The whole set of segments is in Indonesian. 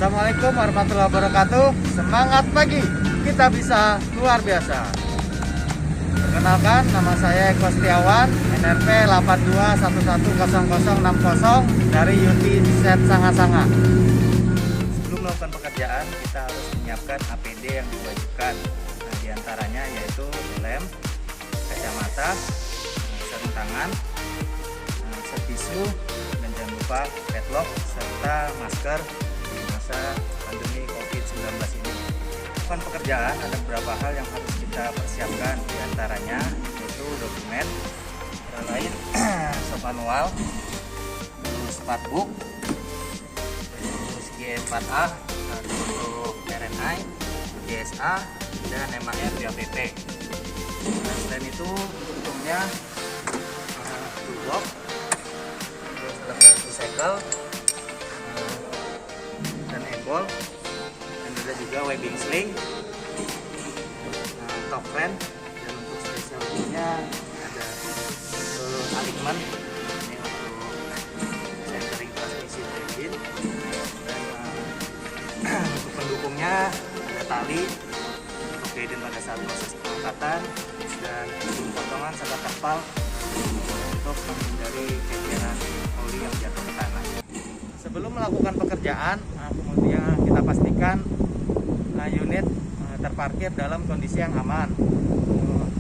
Assalamualaikum warahmatullahi wabarakatuh. Semangat pagi, kita bisa luar biasa. Perkenalkan, nama saya Eko Setiawan, NRP 82110060 dari Yuti Set Sanga-Sanga. Sebelum melakukan pekerjaan, kita harus menyiapkan APD yang diwajibkan. Nah, diantaranya yaitu helm, kacamata, sarung tangan, set tisu, dan jangan lupa padlock serta masker di masa pandemi COVID-19 ini. Melakukan pekerjaan ada beberapa hal yang harus kita persiapkan, diantaranya yaitu dokumen, antara lain SOP manual, Smartbook, terus G4A untuk RNI, GSA, dan MAR BAPP. Nah, selain itu untuknya toolbox, terus ada recycle dan ebol, dan ada juga webbing sling, top fan, dan untuk spesialnya ada alignment ini untuk centering transmisi engine, dan untuk pendukungnya ada tali untuk guidance pada saat proses pengangkatan, dan potongan serta terpal untuk menghindari ceceran oli yang jatuh ke tanah. Sebelum melakukan pekerjaan, kemudian kita pastikan unit terparkir dalam kondisi yang aman.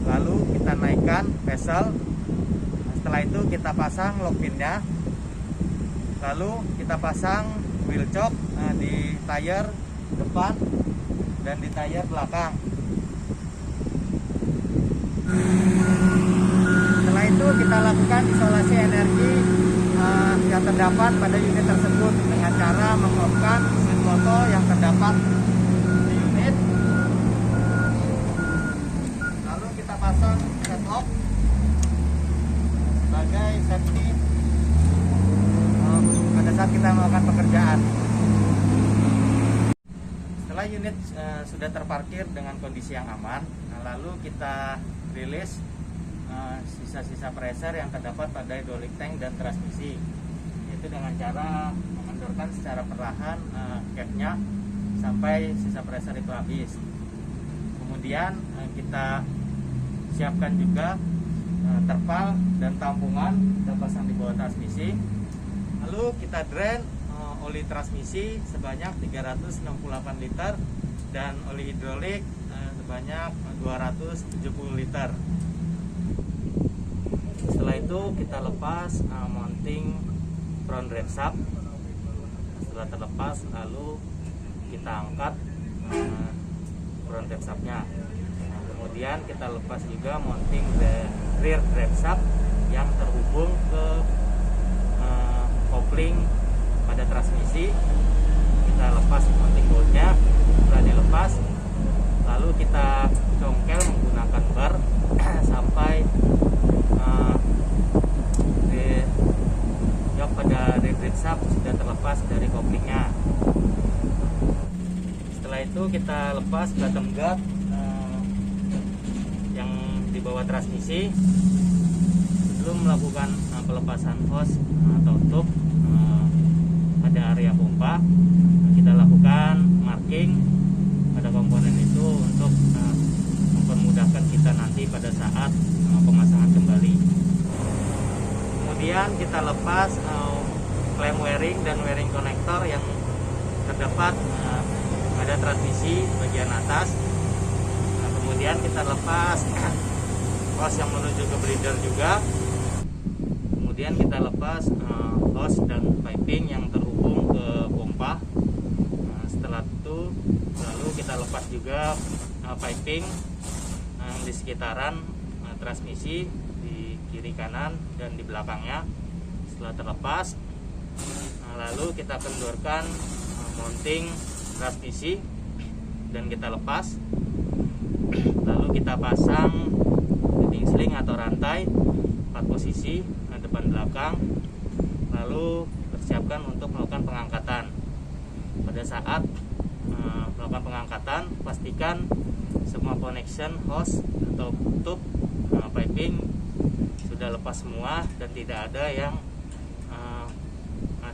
Lalu kita naikkan bezel. Setelah itu kita pasang lock pinnya. Lalu kita pasang wheel chock di tire depan dan di tire belakang. Setelah itu kita lakukan isolasi energi yang terdapat pada unit tersebut dengan cara mengoffkan mesin foto yang terdapat di unit. Lalu kita pasang padlock sebagai safety pada saat kita melakukan pekerjaan. Setelah unit sudah terparkir dengan kondisi yang aman, lalu kita rilis sisa-sisa pressure yang terdapat pada hydraulic tank dan transmisi, yaitu dengan cara mengendorkan secara perlahan capnya sampai sisa pressure itu habis. Kemudian kita siapkan juga terpal dan tampungan kita pasang di bawah transmisi. Lalu kita drain oli transmisi sebanyak 368 liter dan oli hidrolik sebanyak 270 liter. Setelah itu kita lepas mounting front drive shaft. Setelah terlepas, lalu kita angkat front drive shaftnya. Nah, kemudian kita lepas juga mounting rear drive shaft yang terhubung ke kopling pada transmisi. Kita lepas mounting boltnya. Setelah dilepas, lalu kita congkel menggunakan bar sampai jok pada rear shaft sudah terlepas dari koplingnya. Setelah itu kita lepas bottom guard yang di bawah transmisi. Sebelum melakukan pelepasan hose atau tube pada area pompa, kita lakukan marking pada komponen itu untuk mempermudahkan kita nanti pada saat pemasangan kembali. Kemudian kita lepas clamp wearing dan wearing connector yang terdapat pada transmisi bagian atas. Nah, kemudian kita lepas hose yang menuju ke breather juga. Kemudian kita lepas hose dan piping yang terhubung ke pompa. Nah, setelah itu lalu kita lepas juga piping di sekitaran transmisi di kiri kanan dan di belakangnya. Setelah terlepas, lalu kita kendorkan mounting transmisi dan kita lepas. Lalu kita pasang leading sling atau rantai 4 posisi depan belakang. Lalu persiapkan untuk melakukan pengangkatan. Pada saat melakukan pengangkatan, pastikan semua connection hose atau tube piping sudah lepas semua dan tidak ada yang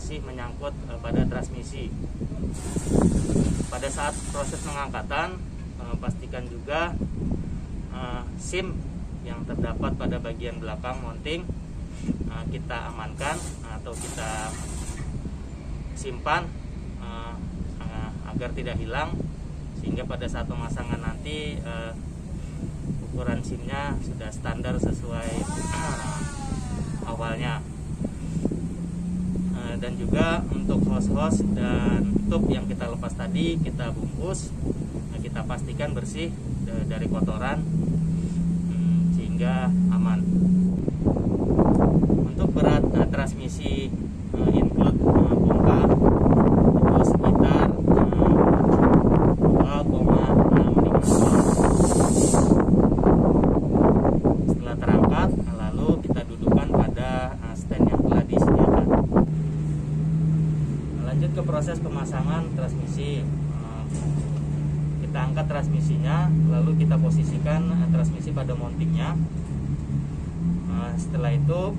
masih menyangkut pada transmisi. Pada saat proses pengangkatan, pastikan juga SIM yang terdapat pada bagian belakang mounting kita amankan atau kita simpan agar tidak hilang, sehingga pada saat pemasangan nanti ukuran SIM-nya sudah standar sesuai awalnya. Dan juga untuk hos-hos dan tube yang kita lepas tadi kita bungkus, kita pastikan bersih dari kotoran sehingga aman. Untuk berat transmisi include pompa itu sekitar 2,6 mm. Setelah terangkat, lalu kita dudukkan pada stand yang telah disediakan. Lanjut ke proses pemasangan transmisi. Kita angkat transmisinya, lalu kita posisikan transmisi pada mountingnya. Setelah itu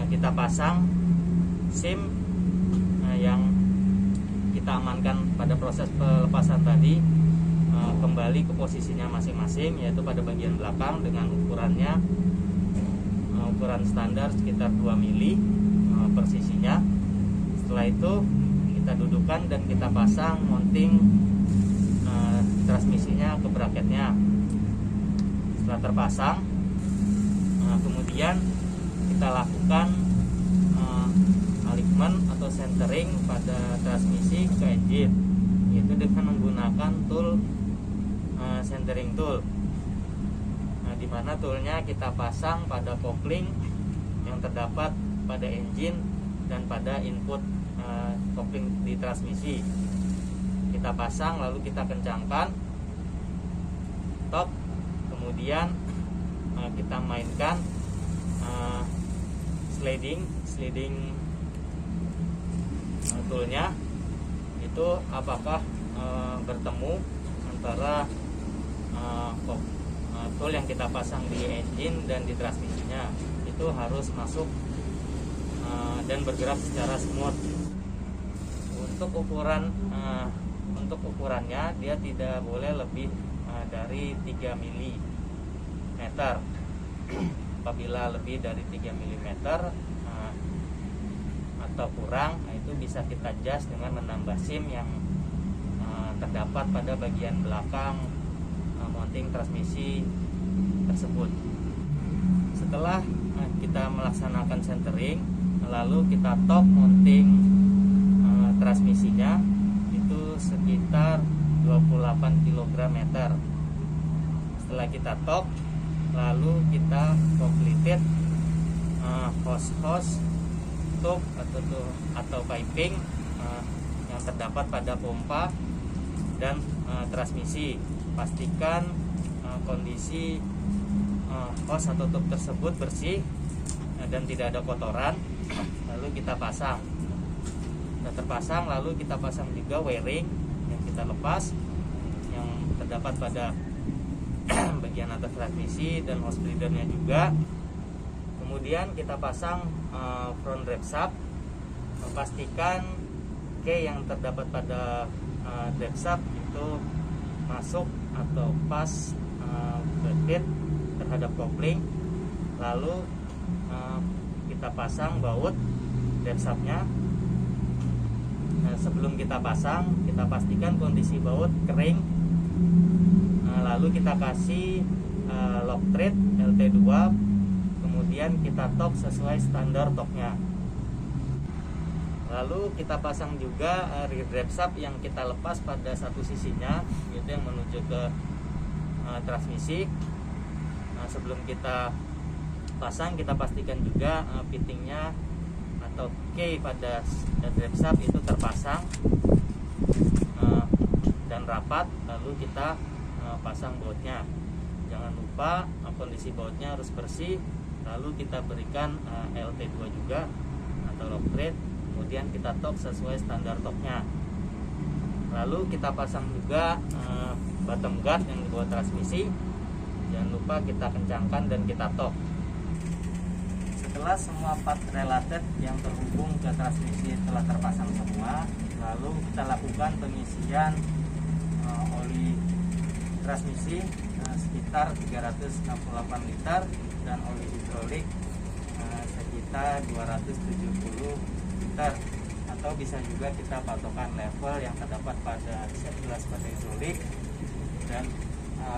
kita pasang SIM yang kita amankan pada proses pelepasan tadi kembali ke posisinya masing-masing, yaitu pada bagian belakang dengan ukurannya ukuran standar sekitar 2 mili persisinya. Setelah itu kita dudukkan dan kita pasang mounting transmisinya ke bracketnya. Setelah terpasang, kemudian kita lakukan alignment atau centering pada transmisi ke engine, yaitu dengan menggunakan tool centering tool, di mana toolnya kita pasang pada kopling yang terdapat pada engine dan pada input kopling di transmisi. Kita pasang lalu kita kencangkan top, kemudian kita mainkan sliding toolnya, itu apakah bertemu antara tool yang kita pasang di engine dan di transmisinya, itu harus masuk dan bergerak secara smooth. Untuk ukurannya dia tidak boleh lebih dari 3 mm. Apabila lebih dari 3 mm atau kurang, itu bisa kita adjust dengan menambah SIM yang terdapat pada bagian belakang mounting transmisi tersebut. Setelah kita melaksanakan centering, lalu kita top mounting transmisinya itu sekitar 28 kg/meter. Setelah kita top, lalu kita completed hose tube atau piping yang terdapat pada pompa dan transmisi. Pastikan kondisi hose atau tube tersebut bersih dan tidak ada kotoran, lalu kita pasang. Sudah terpasang, lalu kita pasang juga wiring yang kita lepas yang terdapat pada bagian atas transmisi dan hose breathernya juga. Kemudian kita pasang front drive shaft. Pastikan key yang terdapat pada drive shaft itu masuk atau pas berfit terhadap kopling. Lalu kita pasang baut drive shaftnya. Sebelum kita pasang, kita pastikan kondisi baut kering. Lalu kita kasih lock thread LT2, kemudian kita top sesuai standar toknya. Lalu kita pasang juga rear drive shaft yang kita lepas pada satu sisinya, yaitu yang menuju ke transmisi. Sebelum kita pasang, kita pastikan juga fittingnya atau key pada drive shaft itu terpasang dan rapat. Lalu kita pasang bautnya. Jangan lupa kondisi bautnya harus bersih. Lalu kita berikan LT2 juga atau lock thread. Kemudian kita top sesuai standar toknya. Lalu kita pasang juga bottom guard yang di bawah transmisi. Jangan lupa kita kencangkan dan kita top. Setelah semua part related yang terhubung ke transmisi telah terpasang semua, lalu kita lakukan pengisian oli transmisi sekitar 368 liter dan oli hidrolik sekitar 270 liter, atau bisa juga kita patokan level yang terdapat pada set gelas pada hidrolik dan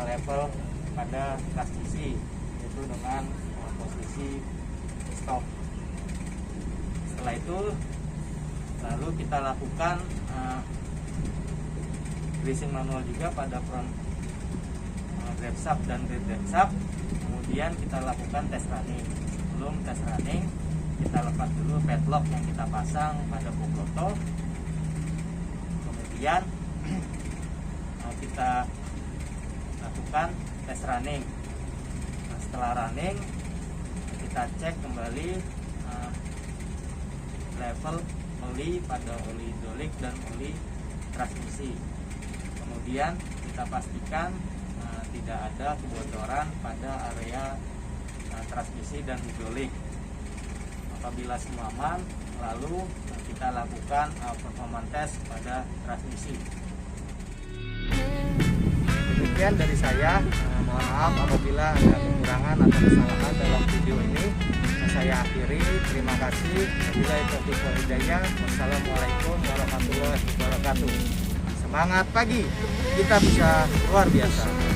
level pada transmisi, yaitu dengan posisi stop. Setelah itu lalu kita lakukan greasing manual juga pada front grab shaft dan rear grab shaft. Kemudian kita lakukan tes running. Sebelum tes running, kita lepas dulu padlock yang kita pasang pada bokroto. Kemudian kita lakukan tes running. Nah, setelah running, kita cek kembali level oli pada oli hidrolik dan oli transmisi. Kemudian kita pastikan tidak ada kebocoran pada area transmisi dan hidrolik. Apabila semua aman, lalu kita lakukan performance test pada transmisi. Demikian dari saya. Mohon maaf apabila ada kekurangan atau kesalahan dalam video ini. Saya akhiri. Terima kasih. Wabillahi taufiq wal hidayah. Wassalamualaikum warahmatullahi wabarakatuh. Semangat pagi, kita bisa luar biasa.